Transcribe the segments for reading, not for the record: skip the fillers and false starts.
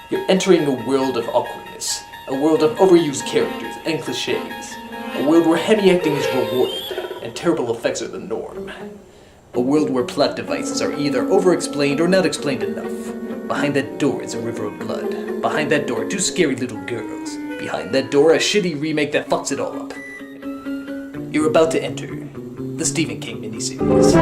You're entering a world of awkwardness, a world of overused characters and cliches, a world where heavy acting is rewarded and terrible effects are the norm. A world where plot devices are either over-explained or not explained enough. Behind that door is a river of blood. Behind that door, two scary little girls. Behind that door, a shitty remake that fucks it all up. You're about to enter the Stephen King miniseries.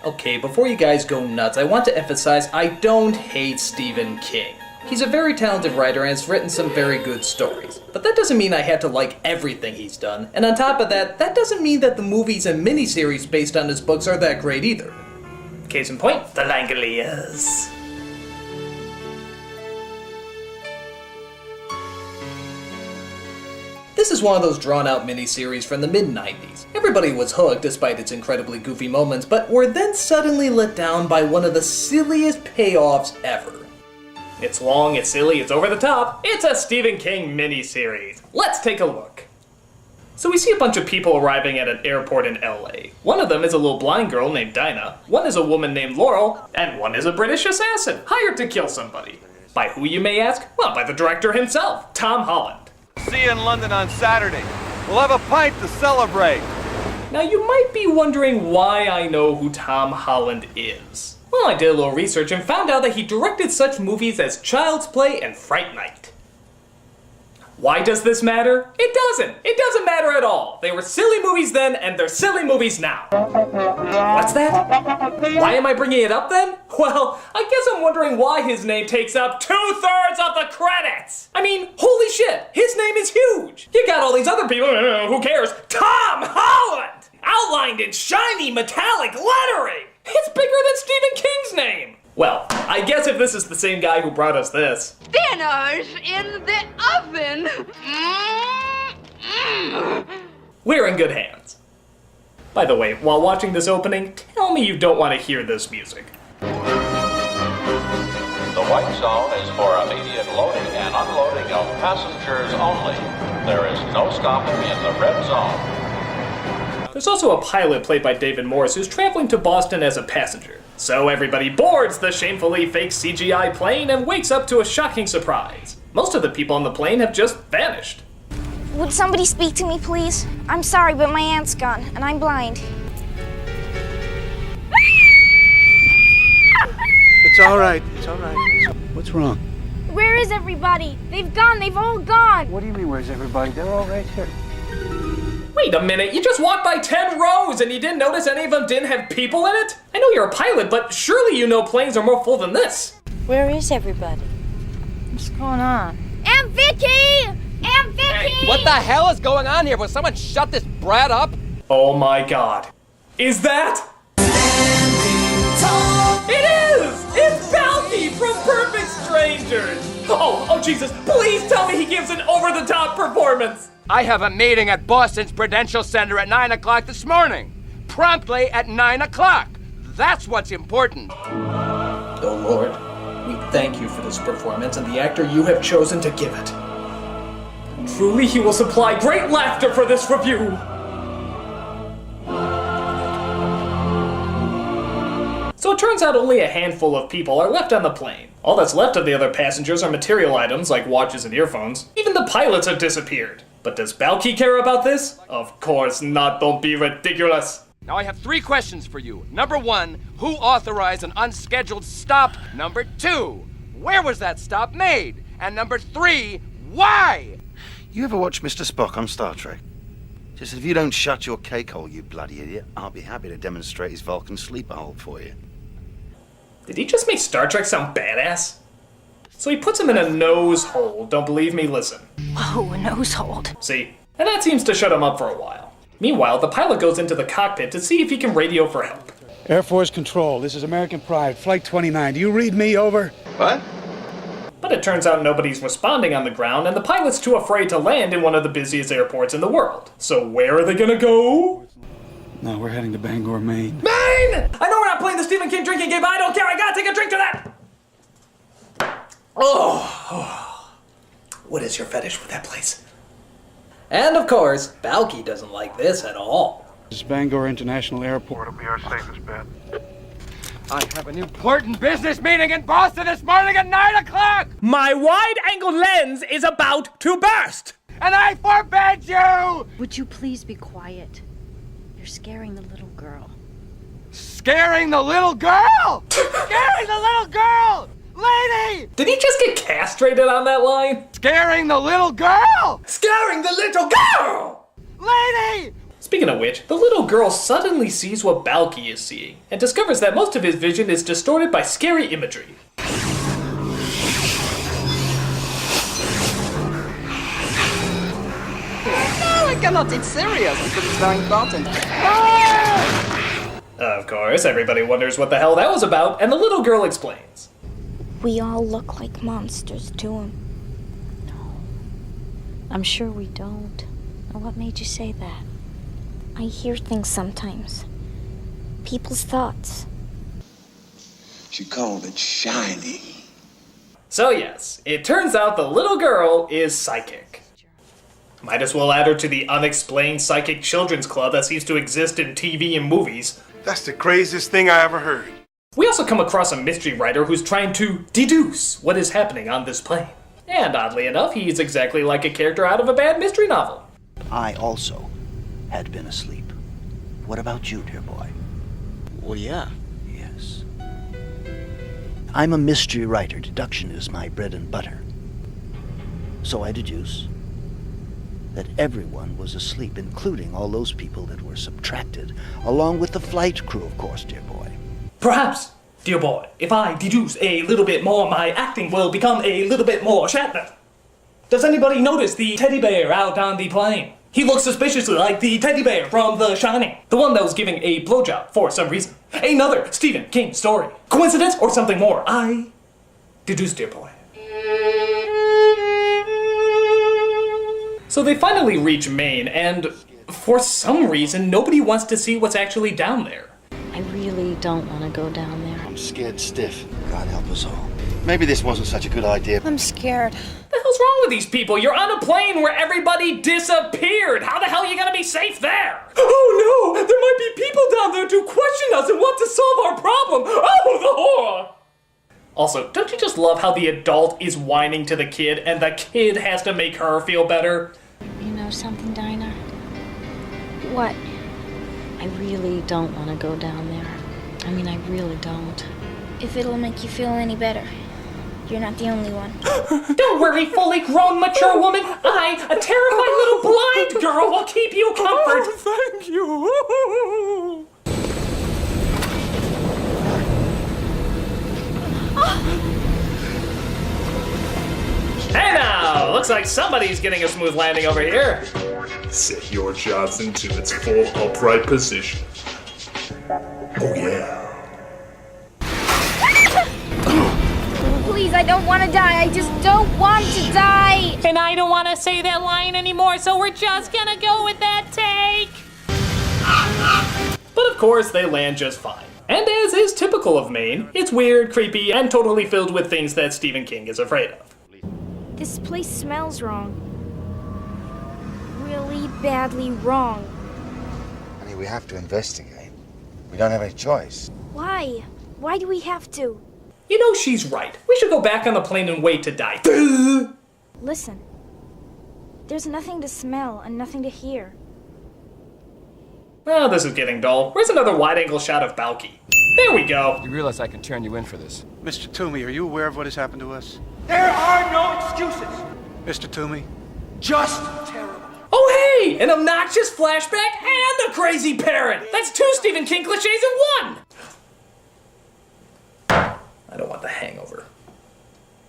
Okay, before you guys go nuts, I want to emphasize I don't hate Stephen King. He's a very talented writer and has written some very good stories. But that doesn't mean I have to like everything he's done. And on top of that, that doesn't mean that the movies and miniseries based on his books are that great either. Case in point, the Langoliers. This is one of those drawn-out miniseries from the mid-90s. Everybody was hooked despite its incredibly goofy moments, but were then suddenly let down by one of the silliest payoffs ever. It's long, it's silly, it's over the top. It's a Stephen King miniseries. Let's take a look. So we see a bunch of people arriving at an airport in LA. One of them is a little blind girl named Dinah, one is a woman named Laurel, and one is a British assassin, hired to kill somebody. By who, you may ask? Well, by the director himself, Tom Holland. See you in London on Saturday. We'll have a pint to celebrate. Now you might be wondering why I know who Tom Holland is. Well, I did a little research and found out that he directed such movies as Child's Play and Fright Night. Why does this matter? It doesn't! It doesn't matter at all! They were silly movies then, and they're silly movies now. What's that? Why am I bringing it up then? Well, I guess I'm wondering why his name takes up 2/3 of the credits! I mean, holy shit, his name is huge! You got all these other people, who cares? Tom Holland! Outlined in shiny metallic lettering! It's bigger than Stephen King's name! Well, I guess if this is the same guy who brought us this. Dinner's in the oven! We're in good hands. By the way, while watching this opening, tell me you don't want to hear this music. The white zone is for immediate loading and unloading of passengers only. There is no stopping in the red zone. There's also a pilot played by David Morris who's traveling to Boston as a passenger. So everybody boards the shamefully fake CGI plane and wakes up to a shocking surprise. Most of the people on the plane have just vanished. Would somebody speak to me, please? I'm sorry, but my aunt's gone, and I'm blind. It's all right. It's all right. What's wrong? Where is everybody? They've gone. They've all gone. What do you mean, where's everybody? They're all right here. Wait a minute, you just walked by 10 rows and you didn't notice any of them didn't have people in it? I know you're a pilot, but surely you know planes are more full than this. Where is everybody? What's going on? Aunt Vicky! Aunt Vicky! What the hell is going on here? Will someone shut this brat up? Oh my god. Is that? It is! It's Balky from Perfect Strangers! Oh Jesus, please tell me he gives an over-the-top performance! I have a meeting at Boston's Prudential Center at 9 o'clock this morning. Promptly at 9 o'clock. That's what's important. Oh Lord, we thank you for this performance and the actor you have chosen to give it. Truly he will supply great laughter for this review. So it turns out only a handful of people are left on the plane. All that's left of the other passengers are material items like watches and earphones. Even the pilots have disappeared. But does Balky care about this? Of course not, don't be ridiculous. Now I have 3 questions for you. Number 1, who authorized an unscheduled stop? Number 2, where was that stop made? And number 3, why? You ever watch Mr. Spock on Star Trek? Just if you don't shut your cake hole, you bloody idiot, I'll be happy to demonstrate his Vulcan sleeper hole for you. Did he just make Star Trek sound badass? So he puts him in a nose hold. Don't believe me? Listen. Whoa, a nose hold. See? And that seems to shut him up for a while. Meanwhile, the pilot goes into the cockpit to see if he can radio for help. Air Force Control, this is American Pride, Flight 29. Do you read me? Over? What? But it turns out nobody's responding on the ground, and the pilot's too afraid to land in one of the busiest airports in the world. So where are they gonna go? No, we're heading to Bangor, Maine. Maine! I know we're not playing the Stephen King drinking game, but I don't care. I gotta take a drink to that! Oh. What is your fetish with that place? And of course, Balky doesn't like this at all. This is Bangor International Airport. It'll be our safest bet. I have an important business meeting in Boston this morning at 9 o'clock! My wide-angle lens is about to burst! And I forbid you! Would you please be quiet? You're scaring the little girl. Scaring the little girl! Scaring the little girl! Lady! Did he just get castrated on that line? Scaring the little girl! Scaring the little girl! Lady! Speaking of which, the little girl suddenly sees what Balky is seeing, and discovers that most of his vision is distorted by scary imagery. No, I cannot. It's serious because it's very important. Of course, everybody wonders what the hell that was about, and the little girl explains. We all look like monsters to him. No. I'm sure we don't. Now, what made you say that? I hear things sometimes. People's thoughts. She called it shiny. So yes, it turns out the little girl is psychic. Might as well add her to the unexplained psychic children's club that seems to exist in TV and movies. That's the craziest thing I ever heard. We also come across a mystery writer who's trying to deduce what is happening on this plane. And oddly enough, he's exactly like a character out of a bad mystery novel. I also had been asleep. What about you, dear boy? Well, yeah. Yes. I'm a mystery writer. Deduction is my bread and butter. So I deduce that everyone was asleep, including all those people that were subtracted, along with the flight crew, of course, dear boy. Perhaps, dear boy, if I deduce a little bit more, my acting will become a little bit more Shatner. Does anybody notice the teddy bear out on the plane? He looks suspiciously like the teddy bear from The Shining, the one that was giving a blowjob for some reason. Another Stephen King story. Coincidence or something more? I deduce, dear boy. So they finally reach Maine, and for some reason, nobody wants to see what's actually down there. I really don't want to go down there. I'm scared stiff. God help us all. Maybe this wasn't such a good idea. I'm scared. What the hell's wrong with these people? You're on a plane where everybody disappeared. How the hell are you gonna be safe there? Oh no, there might be people down there to question us and want to solve our problem. Oh, the horror! Also, don't you just love how the adult is whining to the kid and the kid has to make her feel better? You know something, Dinah? What? I really don't want to go down there. I mean, I really don't. If it'll make you feel any better. You're not the only one. Don't worry, fully grown, mature woman. I, a terrified little blind girl, will keep you comfort. Oh, thank you. Hey now, looks like somebody's getting a smooth landing over here. Set your Johnson to its full upright position. Oh yeah. Please, I don't want to die. I just don't want to die. And I don't want to say that line anymore, so we're just gonna go with that take. But of course, they land just fine. And as is typical of Maine, it's weird, creepy, and totally filled with things that Stephen King is afraid of. This place smells wrong. Really badly wrong. Honey, we have to investigate. We don't have any choice. Why? Why do we have to? You know she's right. We should go back on the plane and wait to die. Listen. There's nothing to smell and nothing to hear. Oh, this is getting dull. Where's another wide-angle shot of Balky? There we go. You realize I can turn you in for this. Mr. Toomey, are you aware of what has happened to us? There are no excuses. Mr. Toomey? Just terrible. Oh hey! An obnoxious flashback and a crazy parrot! That's 2 Stephen King cliches in one! I don't want the hangover.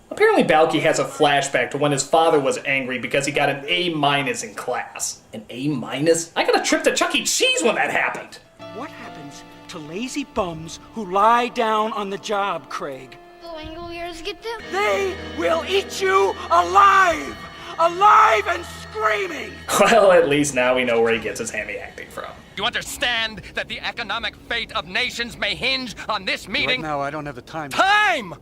Apparently Balky has a flashback to when his father was angry because he got an A- in class. An A-? I got a trip to Chuck E. Cheese when that happened! What happens to lazy bums who lie down on the job, Craig? The Langoliers get them? They will eat you alive! Alive and screaming! Well, at least now we know where he gets his hammy acting from. You understand that the economic fate of nations may hinge on this meeting? Right now, I don't have the time. Time!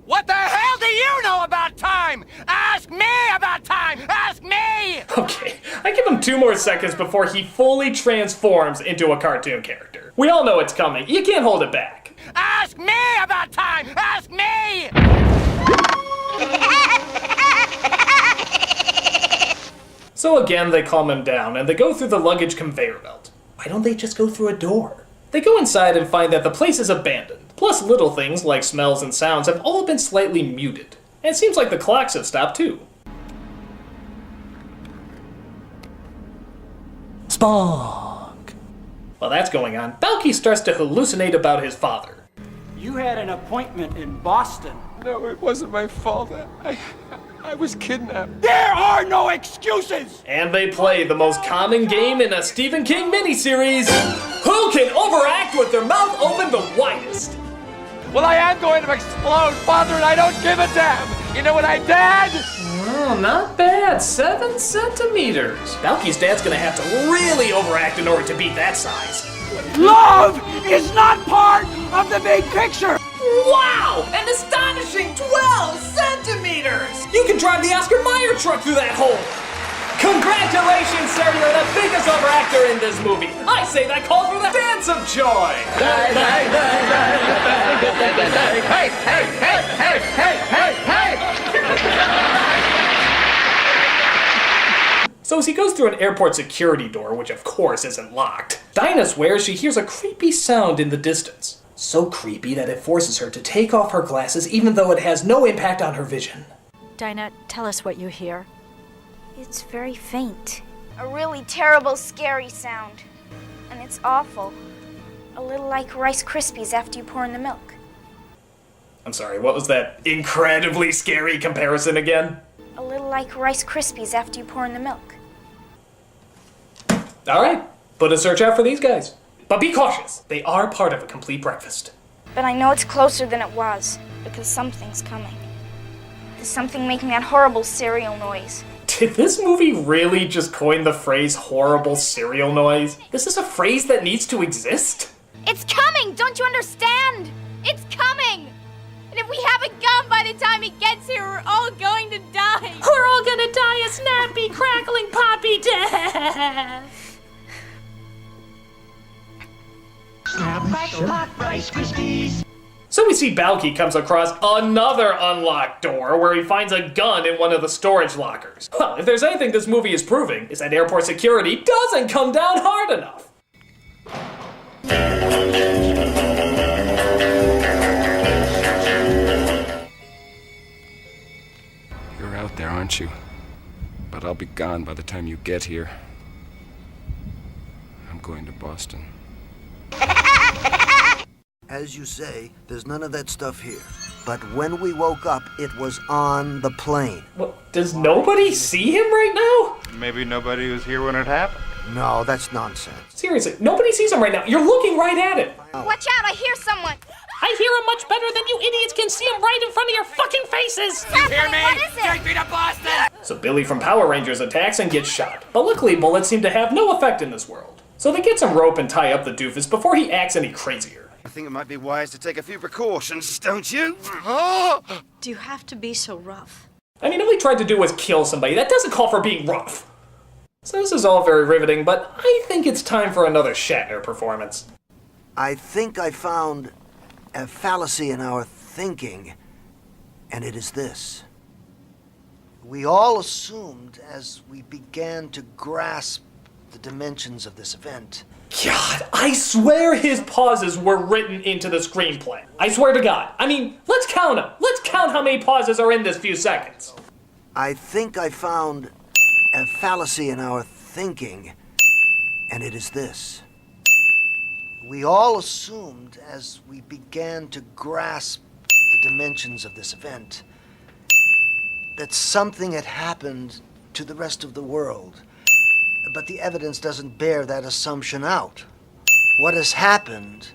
What the hell do you know about time? Ask me about time! Ask me! Okay, I give him 2 more seconds before he fully transforms into a cartoon character. We all know it's coming. You can't hold it back. Ask me about time! Ask me! So again, they calm him down, and they go through the luggage conveyor belt. Why don't they just go through a door? They go inside and find that the place is abandoned. Plus little things like smells and sounds have all been slightly muted. And it seems like the clocks have stopped too. Spock! While that's going on, Balky starts to hallucinate about his father. You had an appointment in Boston. No, it wasn't my fault. I was kidnapped. There are no excuses! And they play the most common game in a Stephen King miniseries. Who can overact with their mouth open the widest? Well, I am going to explode, Father, and I don't give a damn. You know what I did? Oh, not bad. 7 centimeters. Balky's dad's gonna have to really overact in order to beat that size. Love is not part of the big picture! Wow! An astonishing 12 centimeters! You can drive the Oscar Mayer truck through that hole! Congratulations, sir! You're the biggest overactor in this movie! I say that calls for the dance of joy! Hey, hey, hey, hey, hey, hey! So as he goes through an airport security door, which of course isn't locked, Dinah swears she hears a creepy sound in the distance. So creepy that it forces her to take off her glasses even though it has no impact on her vision. Dinah, tell us what you hear. It's very faint. A really terrible, scary sound. And it's awful. A little like Rice Krispies after you pour in the milk. I'm sorry, what was that incredibly scary comparison again? A little like Rice Krispies after you pour in the milk. Alright, put a search out for these guys. But be cautious, they are part of a complete breakfast. But I know it's closer than it was, because something's coming. There's something making that horrible cereal noise. Did this movie really just coin the phrase horrible cereal noise? Is this a phrase that needs to exist? It's coming! Don't you understand? It's coming! And if we haven't gone by the time it gets here, we're all going to die! We're all gonna die a snappy, crackling, poppy death! So we see Balky comes across another unlocked door where he finds a gun in one of the storage lockers. Well, if there's anything this movie is proving, is that airport security doesn't come down hard enough. You're out there, aren't you? But I'll be gone by the time you get here. I'm going to Boston. As you say, there's none of that stuff here. But when we woke up, it was on the plane. What, does nobody see him right now? Maybe nobody was here when it happened. No, that's nonsense. Seriously, nobody sees him right now. You're looking right at it. Watch out, I hear someone! I hear him much better than you idiots can see him right in front of your fucking faces! You hear me? What is it? Take me to Boston! So Billy from Power Rangers attacks and gets shot. But luckily, bullets seem to have no effect in this world. So they get some rope and tie up the doofus before he acts any crazier. I think it might be wise to take a few precautions, don't you? Do you have to be so rough? I mean, all he tried to do was kill somebody. That doesn't call for being rough. So this is all very riveting, but I think it's time for another Shatner performance. I think I found a fallacy in our thinking, and it is this. We all assumed as we began to grasp the dimensions of this event. God, I swear his pauses were written into the screenplay. I swear to God. I mean, let's count them. Let's count how many pauses are in this few seconds. I think I found a fallacy in our thinking, and it is this. We all assumed as we began to grasp the dimensions of this event that something had happened to the rest of the world. But the evidence doesn't bear that assumption out. What has happened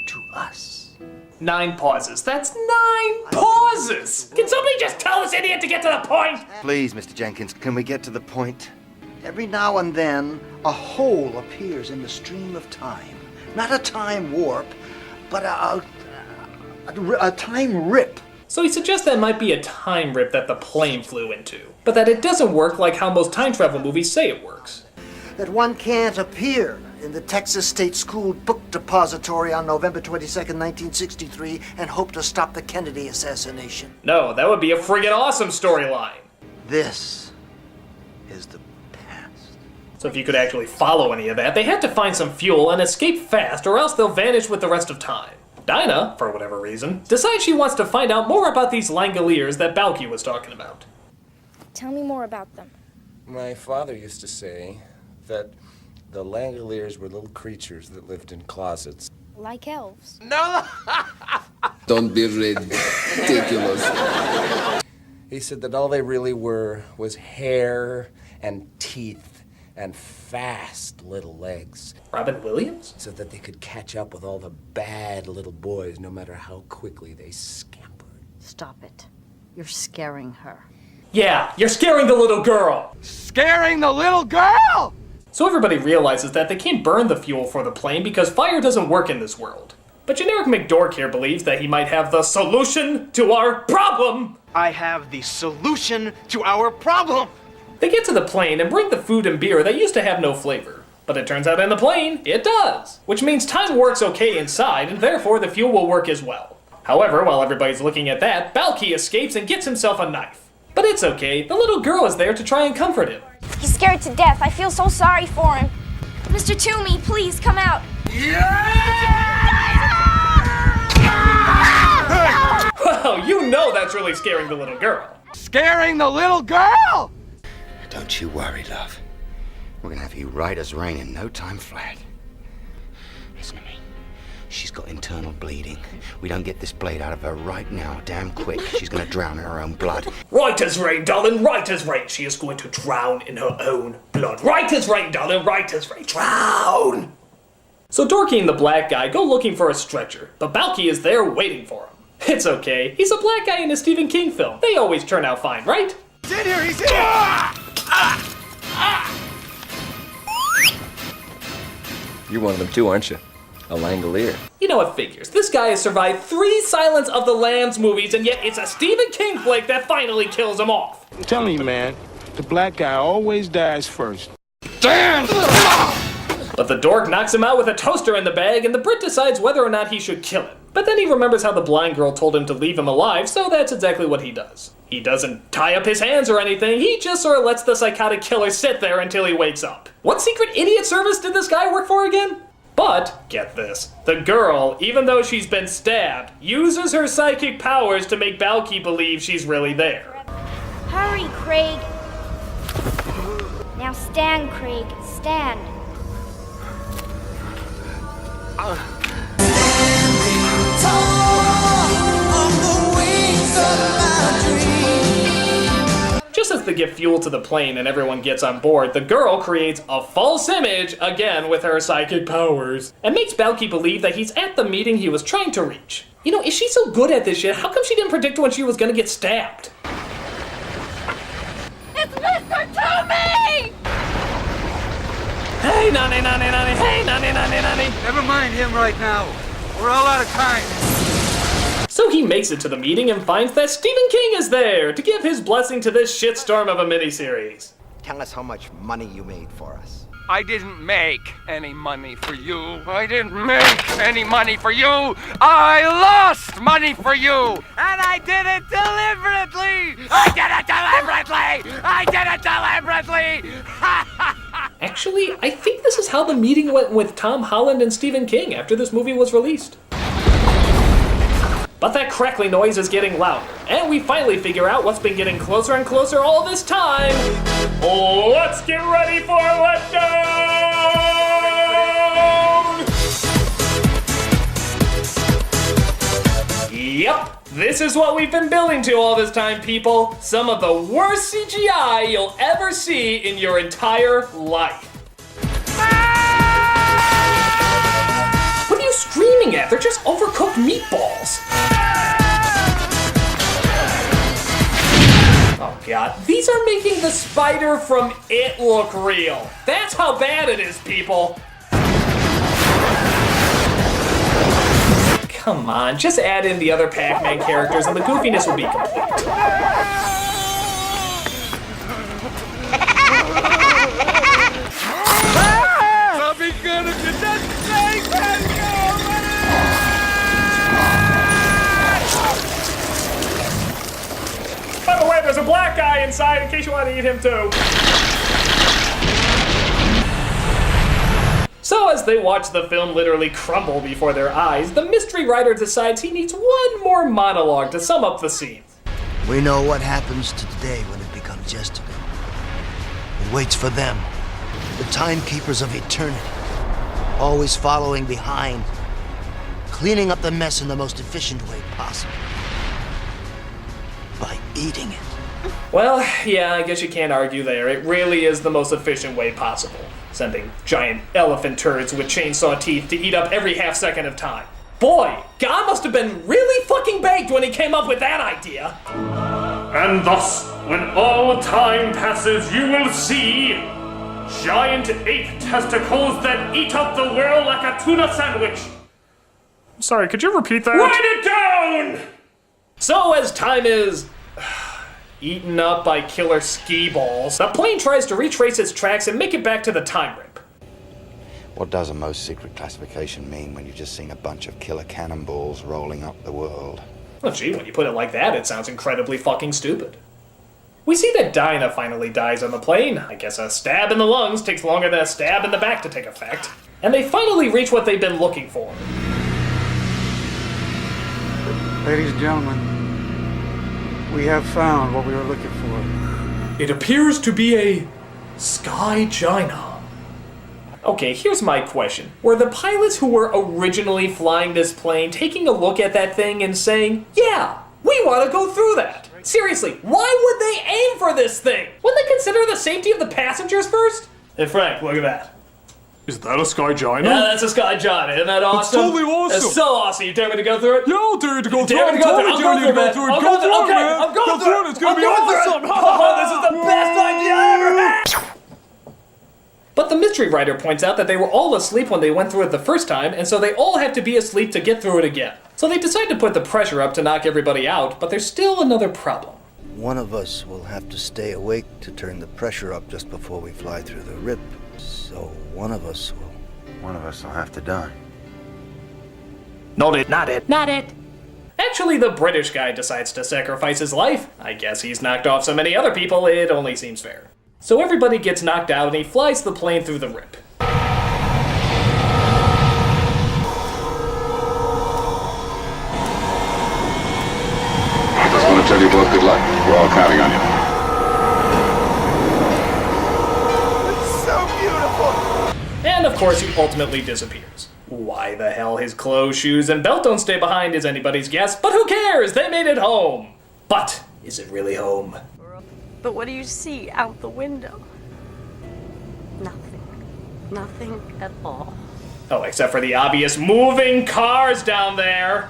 to us. 9 pauses. That's 9 pauses! Can somebody just tell this idiot to get to the point? Please, Mr. Jenkins, can we get to the point? Every now and then, a hole appears in the stream of time. Not a time warp, but a time rip. So he suggests that might be a time rip that the plane flew into, but that it doesn't work like how most time travel movies say it works. That one can't appear in the Texas State School Book Depository on November 22nd, 1963, and hoped to stop the Kennedy assassination. No, that would be a friggin' awesome storyline. This is the past. So if you could actually follow any of that, they had to find some fuel and escape fast, or else they'll vanish with the rest of time. Dinah, for whatever reason, decides she wants to find out more about these Langoliers that Balky was talking about. Tell me more about them. My father used to say that the Langoliers were little creatures that lived in closets. Like elves. No! Don't be ridiculous. He said that all they really were was hair and teeth and fast little legs. Robin Williams? So that they could catch up with all the bad little boys no matter how quickly they scampered. Stop it. You're scaring her. Yeah, you're scaring the little girl! Scaring the little girl! So everybody realizes that they can't burn the fuel for the plane because fire doesn't work in this world. But Generic McDork here believes that he might have the solution to our problem! I have the solution to our problem! They get to the plane and bring the food and beer that used to have no flavor. But it turns out in the plane, it does! Which means time works okay inside, and therefore the fuel will work as well. However, while everybody's looking at that, Balky escapes and gets himself a knife. But it's okay, the little girl is there to try and comfort him. He's scared to death. I feel so sorry for him. Mr. Toomey, please come out. Well, you know that's really scaring the little girl. Scaring the little girl! Don't you worry, love. We're gonna have you right as rain in no time flat. Listen to me. She's got internal bleeding. We don't get this blade out of her right now, damn quick, she's gonna drown in her own blood. Right as rain, darling, right as rain. She is going to drown in her own blood. Right as rain, darling, right as rain. Drown! So Dorky and the black guy go looking for a stretcher, but Balky is there waiting for him. It's okay, he's a black guy in a Stephen King film. They always turn out fine, right? He's in here, he's in here! You're one of them too, aren't you? A Langolier. You know what figures. This guy has survived 3 Silence of the Lambs movies, and yet it's a Stephen King flick that finally kills him off. I'm telling you, man, the black guy always dies first. Damn! But the dork knocks him out with a toaster in the bag, and the Brit decides whether or not he should kill him. But then he remembers how the blind girl told him to leave him alive, so that's exactly what he does. He doesn't tie up his hands or anything, he just sort of lets the psychotic killer sit there until he wakes up. What secret idiot service did this guy work for again? But, get this, the girl, even though she's been stabbed, uses her psychic powers to make Balky believe she's really there. Hurry, Craig. Now stand, Craig. Stand. Just as they give fuel to the plane and everyone gets on board, the girl creates a false image, again with her psychic powers, and makes Balky believe that he's at the meeting he was trying to reach. You know, if she's so good at this shit, how come she didn't predict when she was gonna get stabbed? It's Mr. Toomey! Hey, nanny, nanny, nanny, hey, nanny, nanny, nanny. Never mind him right now. We're all out of time. So he makes it to the meeting and finds that Stephen King is there to give his blessing to this shitstorm of a miniseries. Tell us how much money you made for us. I didn't make any money for you. I didn't make any money for you. I lost money for you. And I did it deliberately. I did it deliberately. I did it deliberately. Actually, I think this is how the meeting went with Tom Holland and Stephen King after this movie was released. But that crackling noise is getting louder, and we finally figure out what's been getting closer and closer all this time. Let's get ready for a letdown! Yep, this is what we've been building to all this time, people. Some of the worst CGI you'll ever see in your entire life. What are you screaming at? They're just overcooked meatballs. Oh god, these are making the spider from It look real. That's how bad it is, people. Come on, just add in the other Pac-Man characters and the goofiness will be complete. Bobby gonna a black guy inside in case you want to eat him too. So as they watch the film literally crumble before their eyes, the mystery writer decides he needs one more monologue to sum up the scene. We know what happens to today when it becomes yesterday. It waits for them, the timekeepers of eternity, always following behind, cleaning up the mess in the most efficient way possible. By eating it. Well, yeah, I guess you can't argue there. It really is the most efficient way possible. Sending giant elephant turds with chainsaw teeth to eat up every half second of time. Boy, God must have been really fucking baked when he came up with that idea. And thus, when all time passes, you will see giant ape testicles that eat up the world like a tuna sandwich. Sorry, could you repeat that? Write it down! So as time is eaten up by killer ski balls, the plane tries to retrace its tracks and make it back to the time rip. What does a most secret classification mean when you've just seen a bunch of killer cannonballs rolling up the world? Well, gee, when you put it like that, it sounds incredibly fucking stupid. We see that Dinah finally dies on the plane. I guess a stab in the lungs takes longer than a stab in the back to take effect. And they finally reach what they've been looking for. Ladies and gentlemen, we have found what we were looking for. It appears to be a sky Gina. Okay, here's my question. Were the pilots who were originally flying this plane taking a look at that thing and saying, yeah, we want to go through that? Seriously, why would they aim for this thing? Wouldn't they consider the safety of the passengers first? Hey Frank, look at that. Is that a sky Gina? Yeah, that's a sky Gina. Isn't that awesome? It's totally awesome. It's so awesome. You dare me to go through it? Yeah, I'll dare you to go through it. I'm totally dare you to go through it. Go through it, man. I'm going through it. It's going to be awesome. Oh, this is the best idea I ever had. But the mystery writer points out that they were all asleep when they went through it the first time, and so they all have to be asleep to get through it again. So they decide to put the pressure up to knock everybody out, but there's still another problem. One of us will have to stay awake to turn the pressure up just before we fly through the rip. So one of us will have to die. Not it. Actually, the British guy decides to sacrifice his life. I guess he's knocked off so many other people, it only seems fair. So everybody gets knocked out and he flies the plane through the rip. I just want to tell you both good luck. We're all counting on you. It's so beautiful. And of course, he ultimately disappears. Why the hell his clothes, shoes, and belt don't stay behind is anybody's guess, but who cares? They made it home. But is it really home? But what do you see out the window? Nothing. Nothing at all. Oh, except for the obvious moving cars down there.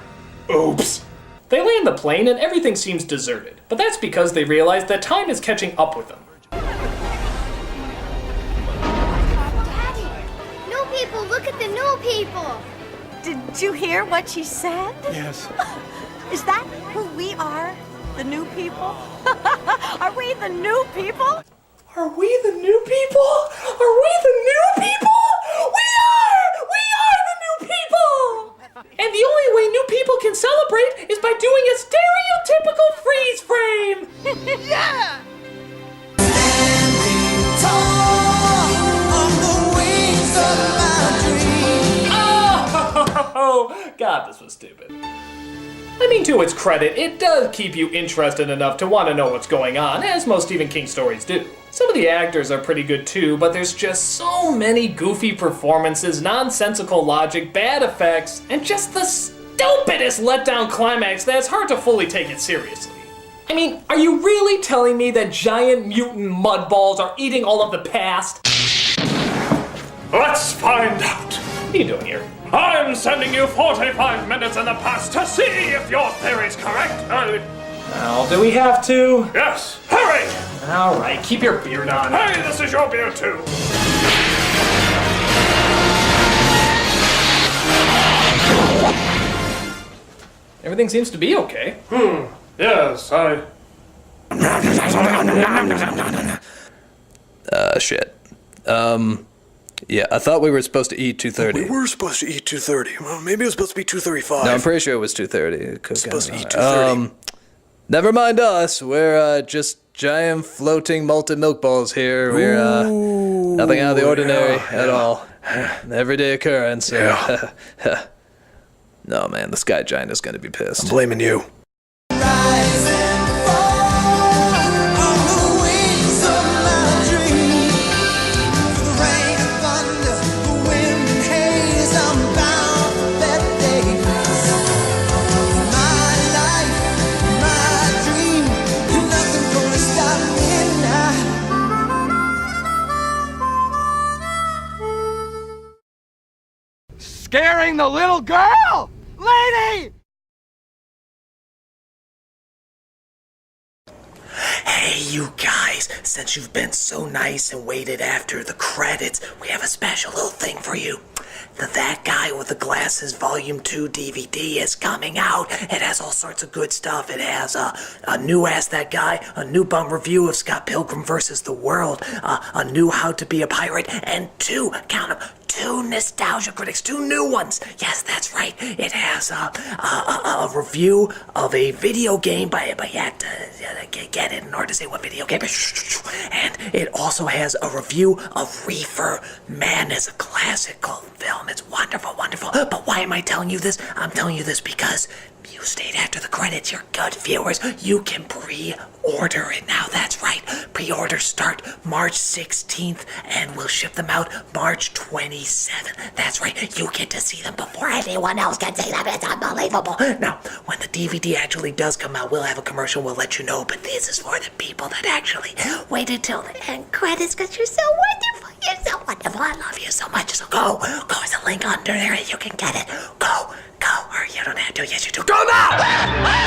Oops. They land the plane and everything seems deserted, but that's because they realize that time is catching up with them. Daddy, new people, look at the new people. Did you hear what she said? Yes. Is that who we are? The new people? Are we the new people? Are we the new people? Are we the new people? We are! We are the new people! And the only way new people can celebrate is by doing a stereotypical freeze frame! Yeah! Oh, God, this was stupid. I mean, to its credit, it does keep you interested enough to want to know what's going on, as most Stephen King stories do. Some of the actors are pretty good too, but there's just so many goofy performances, nonsensical logic, bad effects, and just the stupidest letdown climax that it's hard to fully take it seriously. I mean, are you really telling me that giant mutant mudballs are eating all of the past? Let's find out. What are you doing here? I'm sending you 45 minutes in the past to see if your theory's correct. Well, do we have to? Yes, hurry! Alright, keep your beard on. Hey, this is your beard too. Everything seems to be okay. Yes, Shit. Yeah, I thought we were supposed to eat 2:30. We were supposed to eat 2:30. Well, maybe it was supposed to be 2:35. No, I'm pretty sure it was 2:30. Supposed to eat 2:30. Never mind us. We're just giant floating malted milk balls here. We're nothing out of the ordinary at all. An everyday occurrence. No, man, the sky giant is going to be pissed. I'm blaming you. Scaring the little girl! Lady! Hey, you guys, since you've been so nice and waited after the credits, we have a special little thing for you. The That Guy with the Glasses Volume 2 DVD is coming out. It has all sorts of good stuff. It has a new Ask That Guy, a new bum review of Scott Pilgrim vs. the World, a new How to Be a Pirate, and two Nostalgia Critics, 2 new ones. Yes, that's right. It has a review of a video game, but you have to get it in order to say what video game. And it also has a review of Reefer Madness, a classical film. It's wonderful, wonderful. But why am I telling you this? I'm telling you this because you stayed after the credits. You're good viewers. You can pre-order it now. That's right. Pre-orders start March 16th and we'll ship them out March 27th. That's right. You get to see them before anyone else can see them. It's unbelievable. Now, when the DVD actually does come out, we'll have a commercial. We'll let you know. But this is for the people that actually waited till the end credits because you're so wonderful. You're so wonderful. I love you so much. So go. There's a link under there. You can get it. Go. Or you don't have to. Yes, you do. Go now!